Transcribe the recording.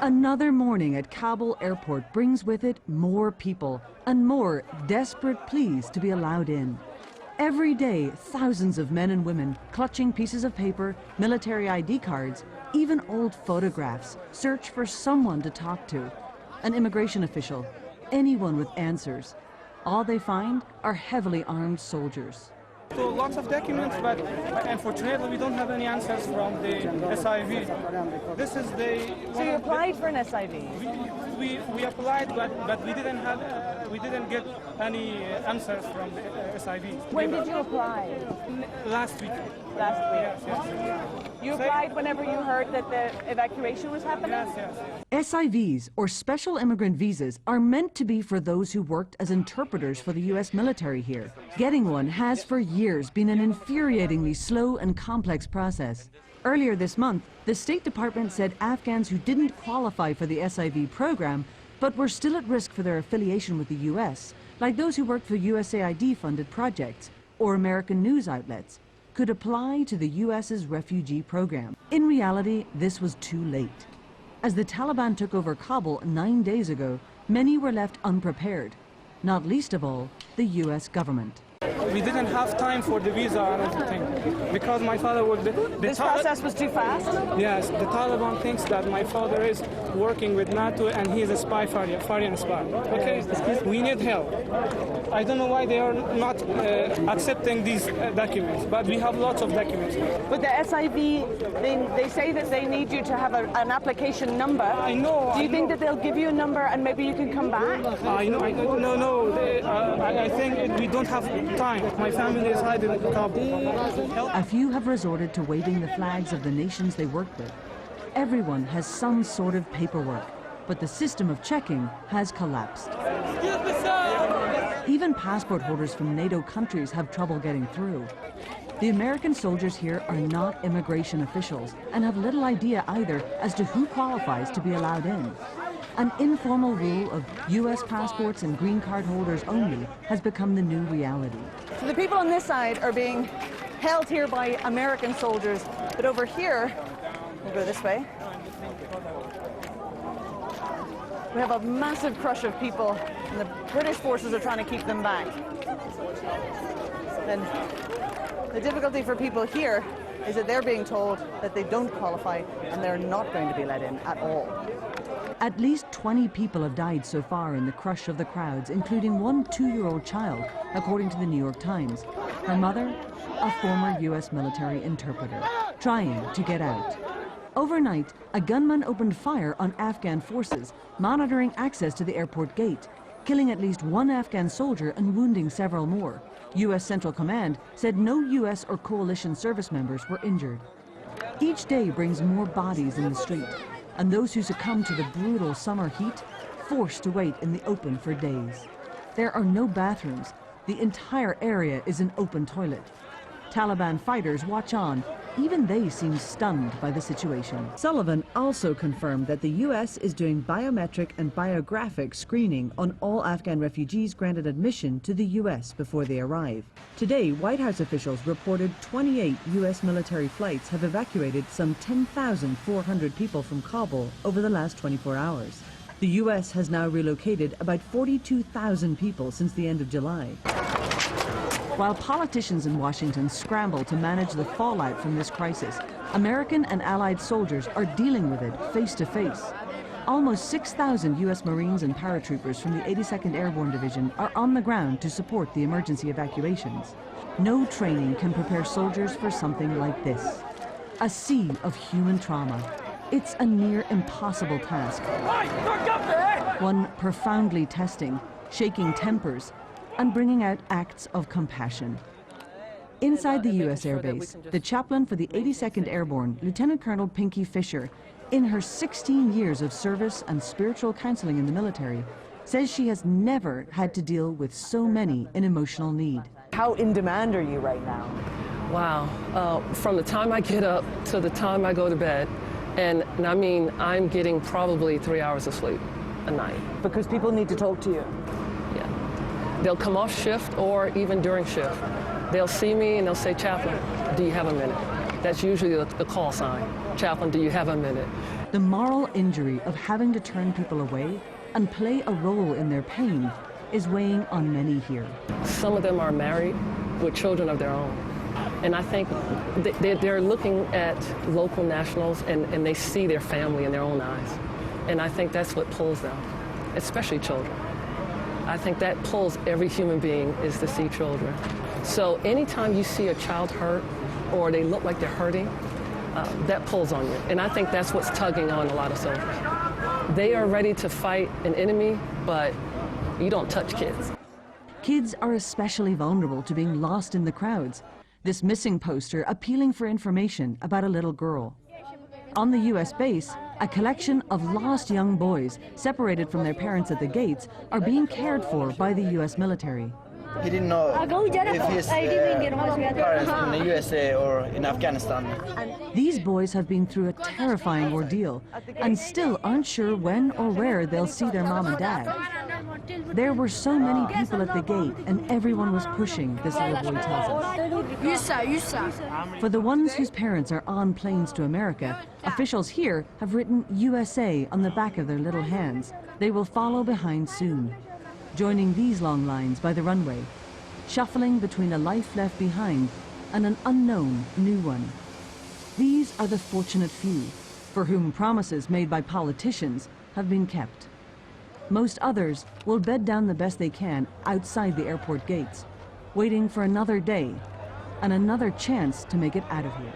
Another morning at Kabul airport brings with it more people and more desperate pleas to be allowed in. Every day, thousands of men and women clutching pieces of paper, military ID cards, even old photographs, search for someone to talk to. An immigration official, anyone with answers. All they find are heavily armed soldiers. So lots of documents, but unfortunately we don't have any answers from the SIV. This is the. So you applied for an SIV? We applied, but we didn't get any answers from the SIV. When did you apply? Last week. Last week. Yes. You applied whenever you heard that the evacuation was happening? Yes. SIVs, or special immigrant visas, are meant to be for those who worked as interpreters for the U.S. military here. Getting one has for years been an infuriatingly slow and complex process. Earlier this month, the State Department said Afghans who didn't qualify for the SIV program but were still at risk for their affiliation with the U.S., like those who worked for USAID-funded projects or American news outlets, could apply to the U.S.'s refugee program. In reality, this was too late. As the Taliban took over Kabul 9 days ago, many were left unprepared, not least of all, the U.S. government. We didn't have time for the visa and everything because my father was This process was too fast? Yes, the Taliban thinks that my father is working with NATO and he is a spy, foreign spy. Okay, we need help. I don't know why they are not accepting these documents, but we have lots of documents. But the SIV, they say that they need you to have an application number. I know. Do you think that they'll give you a number and maybe you can come back? No. I think we don't have time. My family is hiding in Kabul. A few have resorted to waving the flags of the nations they work with. Everyone has some sort of paperwork, but the system of checking has collapsed. Even passport holders from NATO countries have trouble getting through. The American soldiers here are not immigration officials and have little idea either as to who qualifies to be allowed in. An informal rule of U.S. passports and green card holders only has become the new reality. So the people on this side are being held here by American soldiers, but over here, we'll go this way, we have a massive crush of people, and the British forces are trying to keep them back. And the difficulty for people here is that they're being told that they don't qualify and they're not going to be let in at all. At least 20 people have died so far in the crush of the crowds, including one 2-year-old child, according to the New York Times. Her mother, a former U.S. military interpreter, trying to get out. Overnight, a gunman opened fire on Afghan forces, monitoring access to the airport gate, killing at least one Afghan soldier and wounding several more. U.S. Central Command said no U.S. or coalition service members were injured. Each day brings more bodies in the street, and those who succumb to the brutal summer heat forced to wait in the open for days. There are no bathrooms. The entire area is an open toilet. Taliban fighters watch on. Even they seem stunned by the situation. Sullivan also confirmed that the U.S. is doing biometric and biographic screening on all Afghan refugees granted admission to the U.S. before they arrive. Today, White House officials reported 28 U.S. military flights have evacuated some 10,400 people from Kabul over the last 24 hours. The U.S. has now relocated about 42,000 people since the end of July. While politicians in Washington scramble to manage the fallout from this crisis, American and Allied soldiers are dealing with it face to face. Almost 6,000 U.S. Marines and paratroopers from the 82nd Airborne Division are on the ground to support the emergency evacuations. No training can prepare soldiers for something like this. A sea of human trauma. It's a near impossible task. One profoundly testing, shaking tempers, and bringing out acts of compassion. Inside the U.S. Air Base, the chaplain for the 82nd Airborne, Lieutenant Colonel Pinky Fisher, in her 16 years of service and spiritual counseling in the military, says she has never had to deal with so many in emotional need. How in demand are you right now? Wow, from the time I get up to the time I go to bed, and I mean, I'm getting probably 3 hours of sleep a night. Because people need to talk to you. They'll come off shift or even during shift. They'll see me and they'll say, "Chaplain, do you have a minute?" That's usually the call sign. "Chaplain, do you have a minute?" The moral injury of having to turn people away and play a role in their pain is weighing on many here. Some of them are married with children of their own. And I think they're looking at local nationals and they see their family in their own eyes. And I think that's what pulls them, especially children. I think that pulls every human being is to see children. So anytime you see a child hurt or they look like they're hurting, that pulls on you. And I think that's what's tugging on a lot of soldiers. They are ready to fight an enemy, but you don't touch kids. Kids are especially vulnerable to being lost in the crowds. This missing poster appealing for information about a little girl. On the US base, a collection of lost young boys separated from their parents at the gates are being cared for by the US military. He didn't know if his parents in the USA or in Afghanistan. These boys have been through a terrifying ordeal and still aren't sure when or where they'll see their mom and dad. There were so many people at the gate and everyone was pushing, this little boy tells us. For the ones whose parents are on planes to America, officials here have written USA on the back of their little hands. They will follow behind soon, joining these long lines by the runway, shuffling between a life left behind and an unknown new one. These are the fortunate few, for whom promises made by politicians have been kept. Most others will bed down the best they can outside the airport gates, waiting for another day and another chance to make it out of here.